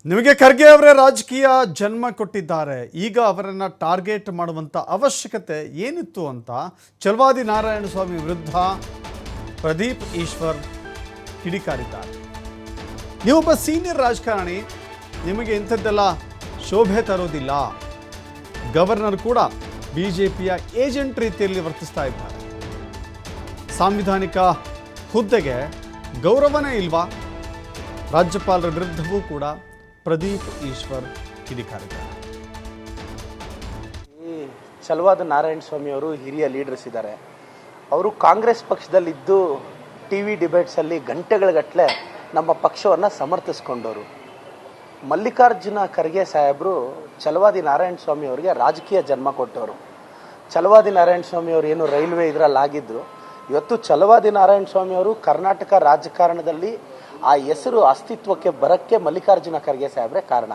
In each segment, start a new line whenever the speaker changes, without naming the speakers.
ನಿಮಗೆ ಖರ್ಗೆ ಅವರೇ ರಾಜಕೀಯ ಜನ್ಮ ಕೊಟ್ಟಿದ್ದಾರೆ. ಈಗ ಅವರನ್ನು ಟಾರ್ಗೆಟ್ ಮಾಡುವಂಥ ಅವಶ್ಯಕತೆ ಏನಿತ್ತು ಅಂತ ಚಲವಾದಿ ನಾರಾಯಣಸ್ವಾಮಿ ವಿರುದ್ಧ ಪ್ರದೀಪ್ ಈಶ್ವರ್ ಕಿಡಿಕಾರಿದ್ದಾರೆ. ನೀವೊಬ್ಬ ಸೀನಿಯರ್ ರಾಜಕಾರಣಿ, ನಿಮಗೆ ಇಂಥದ್ದೆಲ್ಲ ಶೋಭೆ ತರೋದಿಲ್ಲ. ಗವರ್ನರ್ ಕೂಡ ಬಿಜೆಪಿಯ ಏಜೆಂಟ್ ರೀತಿಯಲ್ಲಿ ವರ್ತಿಸ್ತಾ ಇದ್ದಾರೆ. ಸಾಂವಿಧಾನಿಕ ಹುದ್ದೆಗೆ ಗೌರವನೇ ಇಲ್ವಾ? ರಾಜ್ಯಪಾಲರ ವಿರುದ್ಧವೂ ಕೂಡ ಪ್ರದೀಪ್ ಈಶ್ವರ್ ಕಿಡಿಕಾರಿದ್ದಾರೆ.
ಈ ಚಲವಾದಿ ನಾರಾಯಣಸ್ವಾಮಿ ಅವರು ಹಿರಿಯ ಲೀಡರ್ಸ್ ಇದ್ದಾರೆ. ಅವರು ಕಾಂಗ್ರೆಸ್ ಪಕ್ಷದಲ್ಲಿದ್ದು ಟಿ ವಿ ಡಿಬೇಟ್ಸಲ್ಲಿ ಗಂಟೆಗಳಗಟ್ಟಲೆ ನಮ್ಮ ಪಕ್ಷವನ್ನು ಸಮರ್ಥಿಸ್ಕೊಂಡವರು. ಮಲ್ಲಿಕಾರ್ಜುನ ಖರ್ಗೆ ಸಾಹೇಬರು ಚಲವಾದಿ ನಾರಾಯಣಸ್ವಾಮಿ ಅವರಿಗೆ ರಾಜಕೀಯ ಜನ್ಮ ಕೊಟ್ಟವರು. ಚಲವಾದಿ ನಾರಾಯಣಸ್ವಾಮಿ ಅವರು ಏನು ರೈಲ್ವೆ ಇದರಲ್ಲಾಗಿದ್ದರು, ಇವತ್ತು ಚಲವಾದಿ ನಾರಾಯಣಸ್ವಾಮಿ ಅವರು ಕರ್ನಾಟಕ ರಾಜಕಾರಣದಲ್ಲಿ ಆ ಹೆಸರು ಅಸ್ತಿತ್ವಕ್ಕೆ ಬರೋಕ್ಕೆ ಮಲ್ಲಿಕಾರ್ಜುನ ಖರ್ಗೆ ಸಾಹೇಬ್ರೆ ಕಾರಣ.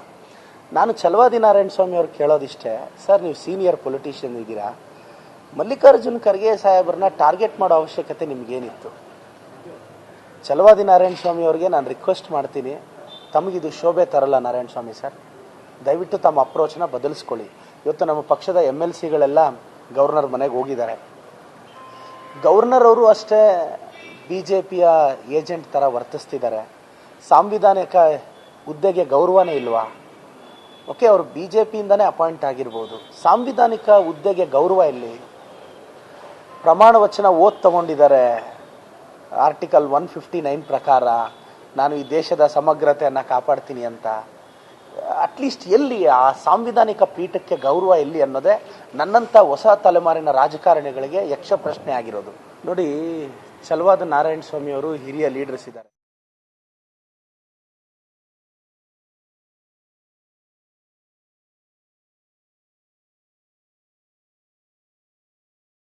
ನಾನು ಚಲವಾದಿ ನಾರಾಯಣಸ್ವಾಮಿ ಅವ್ರು ಕೇಳೋದಿಷ್ಟೇ, ಸರ್ ನೀವು ಸೀನಿಯರ್ ಪೊಲಿಟಿಷಿಯನ್ ಇದ್ದೀರಾ, ಮಲ್ಲಿಕಾರ್ಜುನ ಖರ್ಗೆ ಸಾಹೇಬ್ರನ್ನ ಟಾರ್ಗೆಟ್ ಮಾಡೋ ಅವಶ್ಯಕತೆ ನಿಮಗೇನಿತ್ತು? ಚಲವಾದಿ ನಾರಾಯಣಸ್ವಾಮಿ ಅವ್ರಿಗೆ ನಾನು ರಿಕ್ವೆಸ್ಟ್ ಮಾಡ್ತೀನಿ, ತಮಗಿದು ಶೋಭೆ ತರಲ್ಲ ನಾರಾಯಣಸ್ವಾಮಿ ಸರ್, ದಯವಿಟ್ಟು ತಮ್ಮ ಅಪ್ರೋಚ್ನ ಬದಲಿಸ್ಕೊಳ್ಳಿ. ಇವತ್ತು ನಮ್ಮ ಪಕ್ಷದ MLCಗಳೆಲ್ಲ ಗವರ್ನರ್ ಮನೆಗೆ ಹೋಗಿದ್ದಾರೆ. ಗವರ್ನರ್ ಅವರು ಅಷ್ಟೇ BJPಯ ಏಜೆಂಟ್ ಥರ ವರ್ತಿಸ್ತಿದ್ದಾರೆ. ಸಾಂವಿಧಾನಿಕ ಹುದ್ದೆಗೆ ಗೌರವನೇ ಇಲ್ವಾ? ಓಕೆ, ಅವರು BJPಯಿಂದನೇ ಅಪಾಯಿಂಟ್ ಆಗಿರ್ಬೋದು, ಸಾಂವಿಧಾನಿಕ ಹುದ್ದೆಗೆ ಗೌರವ ಇಲ್ಲಿ? ಪ್ರಮಾಣ ವಚನ ತಗೊಂಡಿದ್ದಾರೆ. ಆರ್ಟಿಕಲ್ 159 ಪ್ರಕಾರ ನಾನು ಈ ದೇಶದ ಸಮಗ್ರತೆಯನ್ನು ಕಾಪಾಡ್ತೀನಿ ಅಂತ. ಅಟ್ಲೀಸ್ಟ್ ಎಲ್ಲಿ ಆ ಸಾಂವಿಧಾನಿಕ ಪೀಠಕ್ಕೆ ಗೌರವ ಎಲ್ಲಿ ಅನ್ನೋದೇ ನನ್ನಂಥ ಹೊಸ ತಲೆಮಾರಿನ ರಾಜಕಾರಣಿಗಳಿಗೆ ಯಕ್ಷ ಪ್ರಶ್ನೆ ಆಗಿರೋದು. ನೋಡಿ, ಚಲವಾದಿ ನಾರಾಯಣಸ್ವಾಮಿ ಅವರು ಹಿರಿಯ ಲೀಡರ್ಸ್ ಇದ್ದಾರೆ.